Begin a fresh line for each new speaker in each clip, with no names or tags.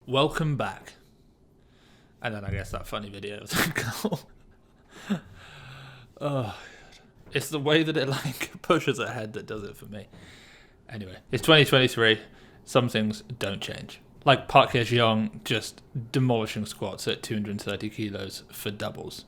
welcome back. And then I guess that funny video was cool. Oh, it's the way that it pushes ahead that does it for me. Anyway, it's 2023. Some things don't change. Like Park Hye-jeong just demolishing squats at 230 kilos for doubles.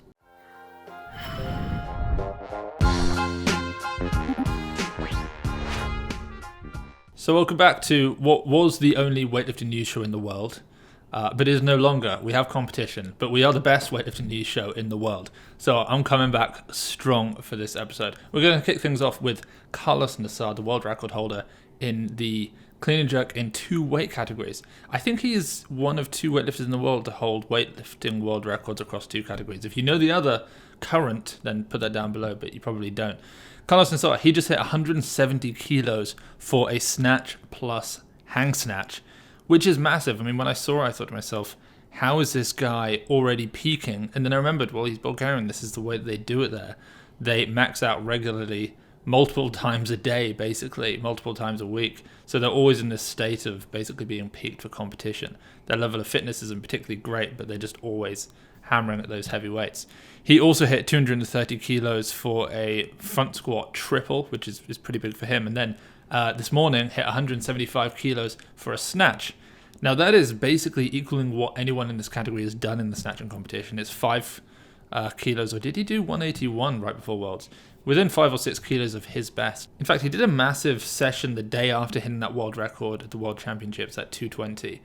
So welcome back to what was the only weightlifting news show in the world, but is no longer. We have competition, but we are the best weightlifting news show in the world. So I'm coming back strong for this episode. We're going to kick things off with Karlos Nasar, the world record holder in the clean and jerk in 2 weight categories. I think he is one of 2 weightlifters in the world to hold weightlifting world records across 2 categories. If you know the other current, then put that down below, but you probably don't. Karlos Nasar, he just hit 170 kilos for a snatch plus hang snatch, which is massive. I mean, when I saw it, I thought to myself, how is this guy already peaking? And then I remembered, well, he's Bulgarian. This is the way that they do it there. They max out regularly, multiple times a day, basically, multiple times a week. So they're always in this state of basically being peaked for competition. Their level of fitness isn't particularly great, but they're just always hammering at those heavy weights. He also hit 230 kilos for a front squat triple, which is pretty big for him. And then this morning hit 175 kilos for a snatch. Now that is basically equaling what anyone in this category has done in the snatching competition. It's 5 kilos, or did he do 181 right before Worlds? Within 5 or 6 kilos of his best. In fact, he did a massive session the day after hitting that world record at the World Championships at 220.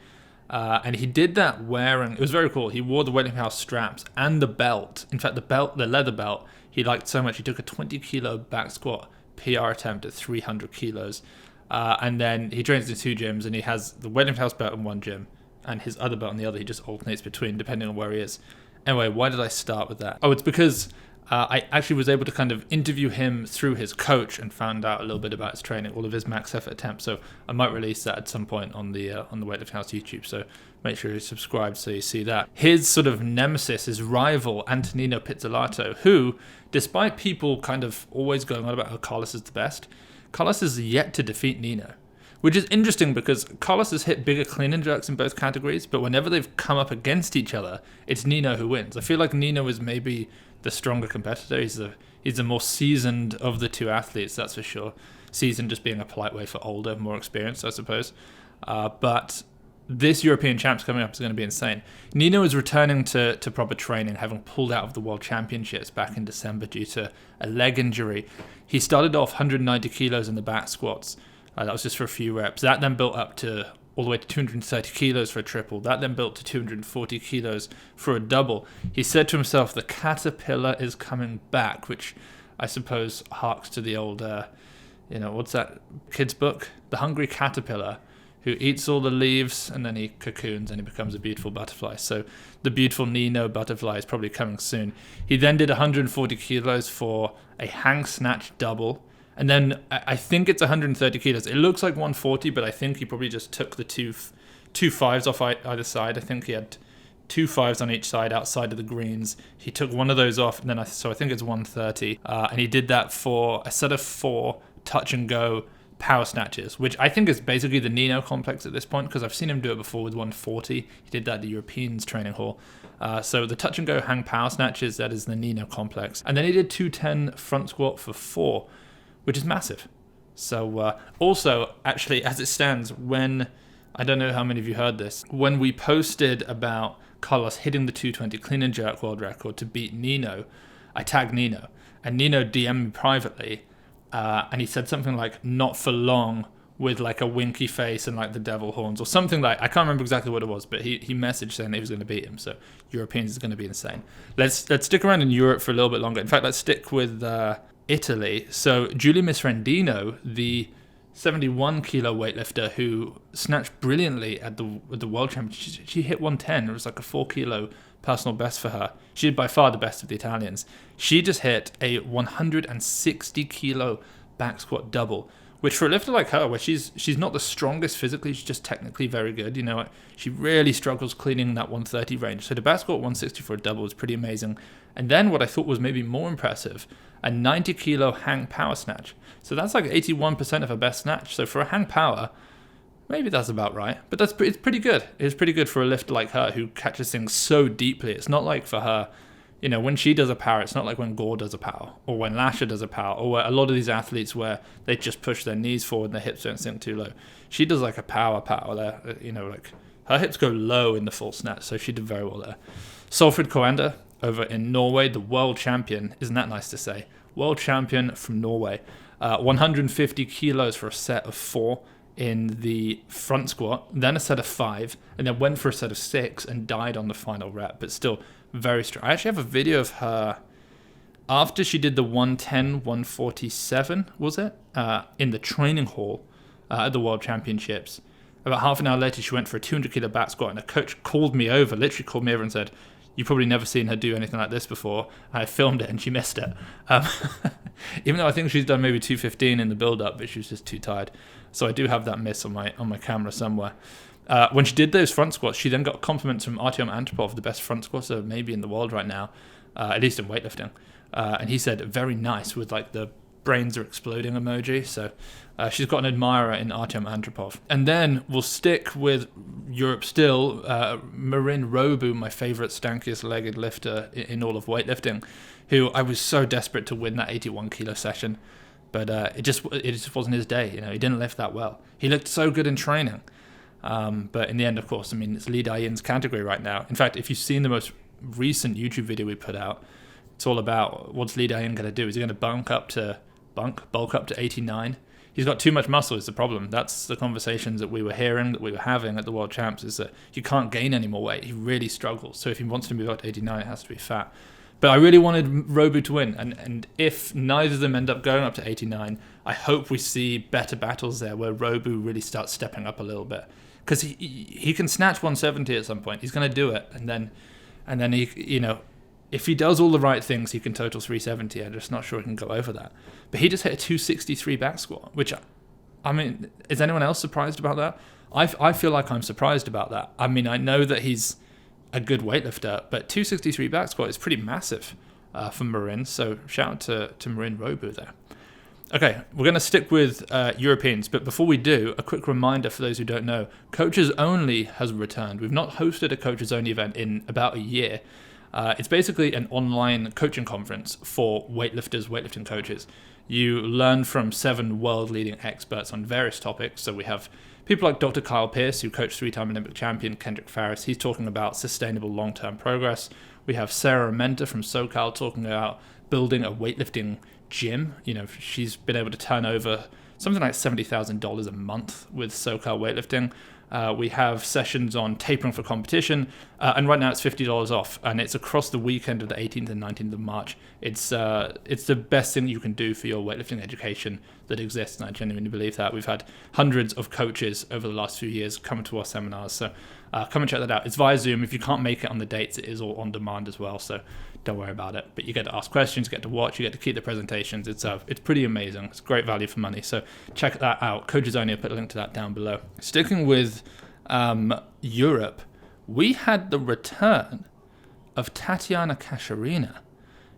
And he did that wearing, it was very cool, he wore the weightlifting house straps and the belt. In fact, the leather belt, he liked so much, he took a 20 kilo back squat PR attempt at 300 kilos. And then he trains in 2 gyms, and he has the weightlifting house belt in one gym and his other belt in the other. He just alternates between, depending on where he is. Anyway, why did I start with that? Oh, it's because I actually was able to kind of interview him through his coach and found out a little bit about his training, all of his max effort attempts. So I might release that at some point on the Weightlifting House YouTube. So make sure you subscribe so you see that. His sort of nemesis, his rival, Antonino Pizzolato, who, despite people kind of always going on about how Karlos is the best, Karlos is yet to defeat Nino. Which is interesting because Karlos has hit bigger clean and jerks in both categories, but whenever they've come up against each other, it's Nino who wins. I feel like Nino is maybe the stronger competitor. He's the more seasoned of the 2 athletes, that's for sure. Seasoned just being a polite way for older, more experienced, I suppose. But this European Champs coming up is going to be insane. Nino is returning to proper training, having pulled out of the World Championships back in December due to a leg injury. He started off 190 kilos in the back squats. That was just for a few reps. That then built up to all the way to 230 kilos for a triple. That then built to 240 kilos for a double. He said to himself, the caterpillar is coming back, which I suppose harks to the old, what's that kid's book? The Hungry Caterpillar, who eats all the leaves and then he cocoons and he becomes a beautiful butterfly. So the beautiful Nino butterfly is probably coming soon. He then did 140 kilos for a hang snatch double. And then I think it's 130 kilos. It looks like 140, but I think he probably just took the two 5s off either side. I think he had 2 5s on each side outside of the greens. He took one of those off, and then so I think it's 130. And he did that for a set of 4 touch and go power snatches, which I think is basically the Nino complex at this point, because I've seen him do it before with 140. He did that at the Europeans training hall. So the touch and go hang power snatches, that is the Nino complex. And then he did 210 front squat for 4. Which is massive. So also, actually, as it stands, I don't know how many of you heard this, when we posted about Karlos hitting the 220 clean and jerk world record to beat Nino, I tagged Nino. And Nino DM'd me privately, and he said something like, not for long, with like a winky face and like the devil horns, or something like, I can't remember exactly what it was, but he messaged saying he was going to beat him. So Europeans is going to be insane. Let's stick around in Europe for a little bit longer. In fact, let's stick with Italy. So Giulia Miserendino, the 71 kilo weightlifter who snatched brilliantly at the World Championship, she hit 110. It was like a 4 kilo personal best for her. She did by far the best of the Italians. She just hit a 160 kilo back squat double, which for a lifter like her, where she's not the strongest physically, she's just technically very good. She really struggles cleaning that 130 range. So the back squat 160 for a double was pretty amazing. And then what I thought was maybe more impressive, a 90 kilo hang power snatch. So that's like 81% of her best snatch. So for a hang power, Maybe that's about right. But it's pretty good. It's pretty good for a lifter like her who catches things so deeply. It's not like for her, when she does a power, it's not like when Gore does a power or when Lasher does a power or where a lot of these athletes where they just push their knees forward and their hips don't sink too low. She does like a power there. Like her hips go low in the full snatch, so she did very well there. Solfred Koanda over in Norway, the world champion. Isn't that nice to say? World champion from Norway. 150 kilos for a set of 4 in the front squat, then a set of 5, and then went for a set of 6 and died on the final rep, but still very strong. I actually have a video of her after she did the 110, 147, was it? In the training hall at the World Championships. About half an hour later, she went for a 200 kilo back squat, and a coach literally called me over and said, "You've probably never seen her do anything like this before." And I filmed it and she missed it. Even though I think she's done maybe 215 in the build-up, but she was just too tired. So I do have that miss on my camera somewhere. When she did those front squats, she then got compliments from Artyom Antropov, the best front squatter maybe in the world right now, at least in weightlifting. And he said, very nice, with like the brains are exploding emoji. So she's got an admirer in Artyom Antropov. And then we'll stick with Europe still. Marin Robu, my favorite stankiest legged lifter in all of weightlifting, who I was so desperate to win that 81 kilo session. But it just wasn't his day. He didn't lift that well. He looked so good in training. But in the end, of course, it's Lee Dae-in's category right now. In fact, if you've seen the most recent YouTube video we put out, it's all about what's Lee Dae-in going to do. Is he going to bulk up to 89? He's got too much muscle is the problem. That's the conversations that we were hearing, that we were having at the World Champs, is that he can't gain any more weight. He really struggles. So if he wants to move up to 89, it has to be fat. But I really wanted Robu to win, and if neither of them end up going up to 89, I hope we see better battles there where Robu really starts stepping up a little bit, because he can snatch 170 at some point. He's going to do it, and then he, if he does all the right things, he can total 370. I'm just not sure he can go over that. But he just hit a 263 back squat, which, is anyone else surprised about that? I feel like I'm surprised about that. I know that he's a good weightlifter, but 263 back squat is pretty massive for Marin, so shout out to Marin Robu there. Okay, we're going to stick with Europeans, but before we do, a quick reminder for those who don't know, Coaches Only has returned. We've not hosted a Coaches Only event in about a year. It's basically an online coaching conference for weightlifting coaches. You learn from 7 world-leading experts on various topics. So we have people like Dr. Kyle Pierce, who coached 3-time Olympic champion Kendrick Farris. He's talking about sustainable long-term progress. We have Sarah Menta from SoCal talking about building a weightlifting gym. She's been able to turn over something like $70,000 a month with SoCal weightlifting. We have sessions on tapering for competition, and right now it's $50 off, and it's across the weekend of the 18th and 19th of March. It's the best thing you can do for your weightlifting education that exists, and I genuinely believe that. We've had hundreds of coaches over the last few years come to our seminars, so come and check that out. It's via Zoom. If you can't make it on the dates, it is all on demand as well, so don't worry about it. But you get to ask questions, you get to watch, you get to keep the presentations. It's pretty amazing. It's great value for money, so check that out. Coaches Only, I'll put a link to that down below. Sticking with Europe, we had the return of Tatiana Kashirina.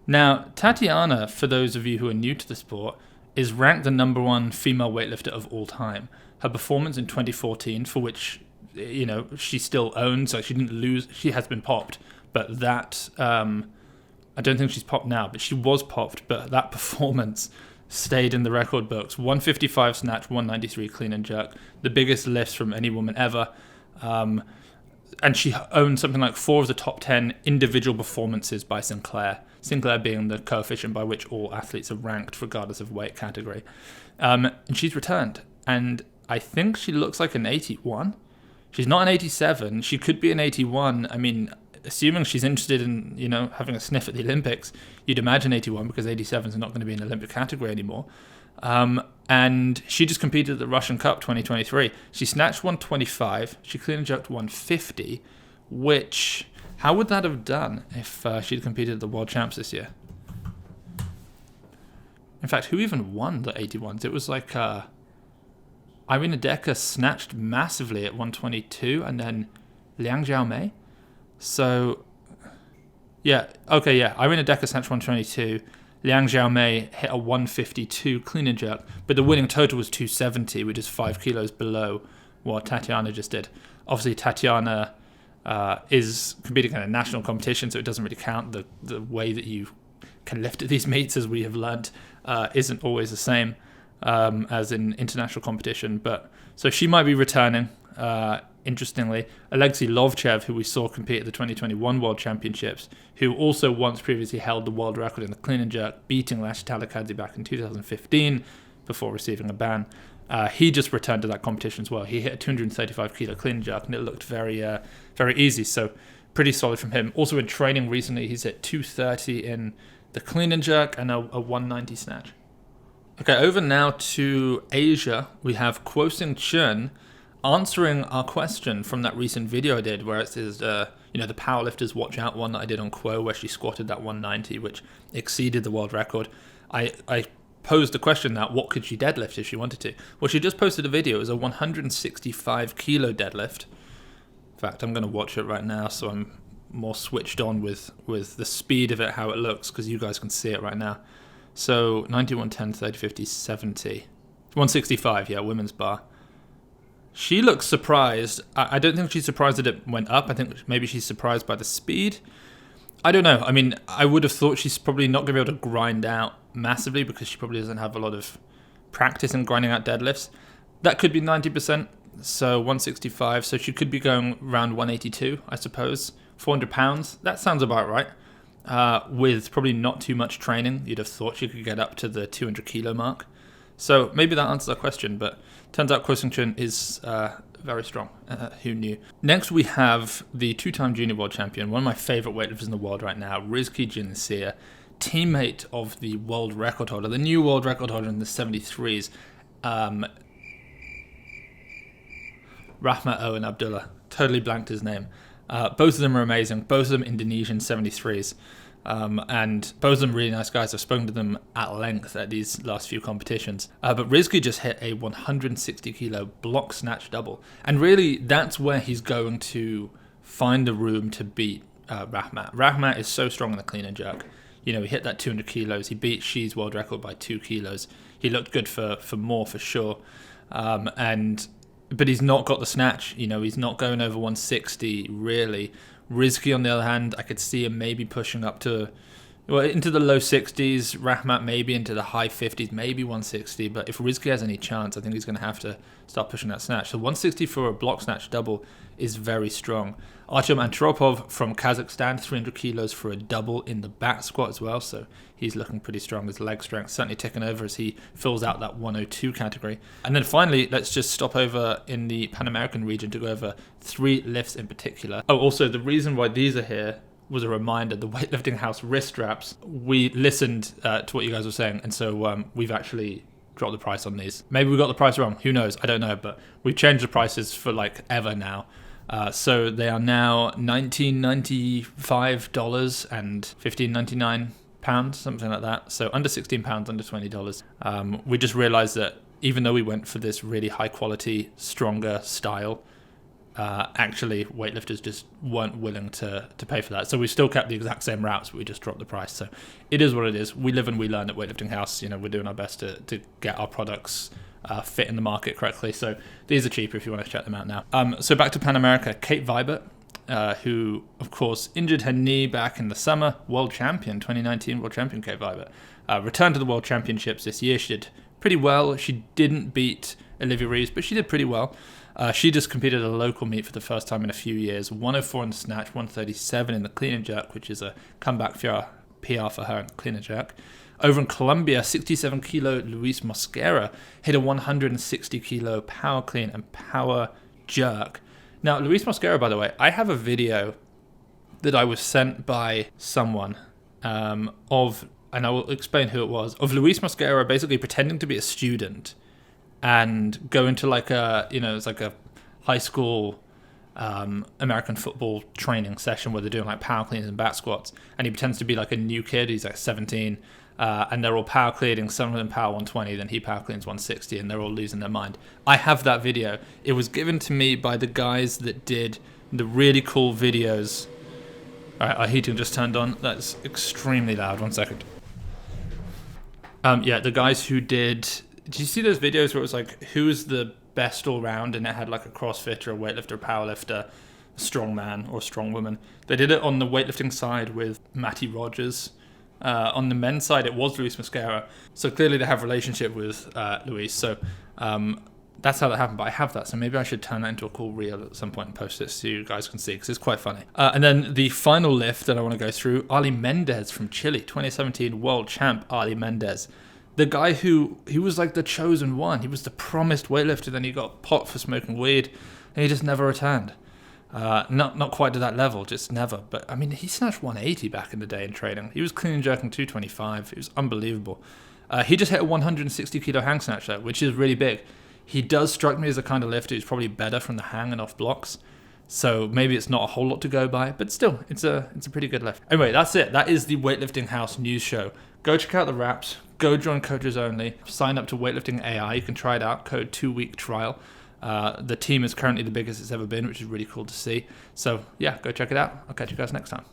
Now, Tatiana, for those of you who are new to the sport, is ranked the number 1 female weightlifter of all time. Her performance in 2014, for which she still owns, like she didn't lose, she has been popped, but that I don't think she's popped now, but she was popped, but that performance stayed in the record books. 155 snatch, 193 clean and jerk, the biggest lifts from any woman ever. And she owned something like 4 of the top 10 individual performances by Sinclair. Sinclair being the coefficient by which all athletes are ranked regardless of weight category. And she's returned. And I think she looks like an 81. She's not an 87. She could be an 81. Assuming she's interested in, having a sniff at the Olympics, you'd imagine 81 because 87s are not going to be an Olympic category anymore. And she just competed at the Russian Cup 2023. She snatched 125. She clean and jerked 150, which, how would that have done if she'd competed at the World Champs this year? In fact, who even won the 81s? It was like Irina Decker snatched massively at 122, and then Liang Xiaomei. So, Irina Decker snatched 122. Liang Xiaomei hit a 152 clean and jerk, but the winning total was 270, which is 5 kilos below what Tatiana just did. Obviously, Tatiana is competing in a national competition, so it doesn't really count. The way that you can lift at these meets, as we have learned, isn't always the same as in international competition. But so she might be returning. Interestingly, Alexei Lovchev, who we saw compete at the 2021 World Championships, who also once previously held the world record in the clean and jerk, beating Lashe Talakadze back in 2015 before receiving a ban. He just returned to that competition as well. He hit a 235 kilo clean and jerk, and it looked very easy. So pretty solid from him. Also in training recently, he's hit 230 in the clean and jerk and a 190 snatch. Okay, over now to Asia. We have Kuo Hsing-chun answering our question from that recent video I did, where it says, the powerlifters watch out one that I did on Kuo, where she squatted that 190, which exceeded the world record. I posed the question that what could she deadlift if she wanted to? Well, she just posted a video. It was a 165 kilo deadlift. In fact, I'm going to watch it right now, so I'm more switched on with the speed of it, how it looks, because you guys can see it right now. So 90, 110, 30, 50, 70. 165, yeah, women's bar. She looks surprised. I don't think she's surprised that it went up. I think maybe she's surprised by the speed. I don't know. I mean, I would have thought she's probably not going to be able to grind out massively because she probably doesn't have a lot of practice in grinding out deadlifts. That could be 90%, so 165. So she could be going around 182, I suppose. 400 pounds. That sounds about right. With probably not too much training, you'd have thought she could get up to the 200 kilo mark. So maybe that answers our question, but turns out Kuo Hsing-chun is very strong. Who knew? Next, we have the two-time junior world champion, one of my favorite weightlifters in the world right now, Rizki Jinsir, teammate of the world record holder, the new world record holder in the 73s, Rahmat Owen Abdullah. Totally blanked his name. Both of them are amazing. Both of them Indonesian 73s. And both of them really nice guys. I've spoken to them at length at these last few competitions. But Rizki just hit a 160 kilo block snatch double. And really, that's where he's going to find the room to beat Rahmat. Rahmat is so strong in the clean and jerk. He hit that 200 kilos. He beat Xi's world record by 2 kilos. He looked good for more, for sure. But he's not got the snatch. He's not going over 160, really. Rizki, on the other hand, I could see him maybe pushing up to, into the low 60s. Rahmat maybe into the high 50s, maybe 160. But if Rizki has any chance, I think he's going to have to start pushing that snatch. So 160 for a block snatch double is very strong. Artyom Antropov from Kazakhstan, 300 kilos for a double in the back squat as well. So he's looking pretty strong. His leg strength certainly ticking over as he fills out that 102 category. And then finally, let's just stop over in the Pan American region to go over 3 lifts in particular. Oh, also, the reason why these are here was a reminder, the Weightlifting House wrist straps. We listened to what you guys were saying, and so we've actually dropped the price on these. Maybe we got the price wrong. Who knows? I don't know, but we've changed the prices for ever now. So they are now $19.95 and £15.99, something like that. So under £16, under $20. We just realized that even though we went for this really high quality, stronger style, actually weightlifters just weren't willing to pay for that. So we still kept the exact same routes, but we just dropped the price. So it is what it is. We live and we learn at Weightlifting House. We're doing our best to get our products fit in the market correctly. So these are cheaper if you want to check them out now. So back to Pan America, Kate Vibert, who of course injured her knee back in the summer, world champion, 2019 world champion Kate Vibert, returned to the world championships this year. She did pretty well. She didn't beat Olivia Reeves, but she did pretty well. She just competed at a local meet for the first time in a few years, 104 in the snatch, 137 in the clean and jerk, which is a comeback PR for her in clean and jerk. Over in Colombia, 67 kilo Luis Mosquera hit a 160 kilo power clean and power jerk. Now, Luis Mosquera, by the way, I have a video that I was sent by someone and I will explain who it was, of Luis Mosquera basically pretending to be a student and go into it's like a high school American football training session where they're doing power cleans and back squats, and he pretends to be a new kid. He's 17, and they're all power cleaning. Some of them power 120, then he power cleans 160, and they're all losing their mind. I have that video. It was given to me by the guys that did the really cool videos. All right, our heating just turned on. That's extremely loud. 1 second. The guys who did you see those videos where it was who's the best all round, and it had like a CrossFitter, a weightlifter, a powerlifter, a strong man or a strong woman. They did it on the weightlifting side with Matty Rogers. On the men's side, it was Luis Mosquera. So clearly they have a relationship with Luis. So that's how that happened. But I have that, so maybe I should turn that into a cool reel at some point and post it so you guys can see, because it's quite funny. And then the final lift that I want to go through, Arley Mendez from Chile, 2017 world champ Arley Mendez. The guy who, he was like the chosen one. He was the promised weightlifter, then he got popped for smoking weed, and he just never returned. Not quite to that level, just never. But I mean, he snatched 180 back in the day in training. He was clean and jerking 225. It was unbelievable. He just hit a 160 kilo hang snatch though, which is really big. He does strike me as a kind of lifter who's probably better from the hang and off blocks. So maybe it's not a whole lot to go by, but still, it's a pretty good lift. Anyway, that's it. That is the Weightlifting House news show. Go check out the wraps. Go join Coaches Only. Sign up to Weightlifting AI. You can try it out. Code 2-week trial. The team is currently the biggest it's ever been, which is really cool to see. So yeah, go check it out. I'll catch you guys next time.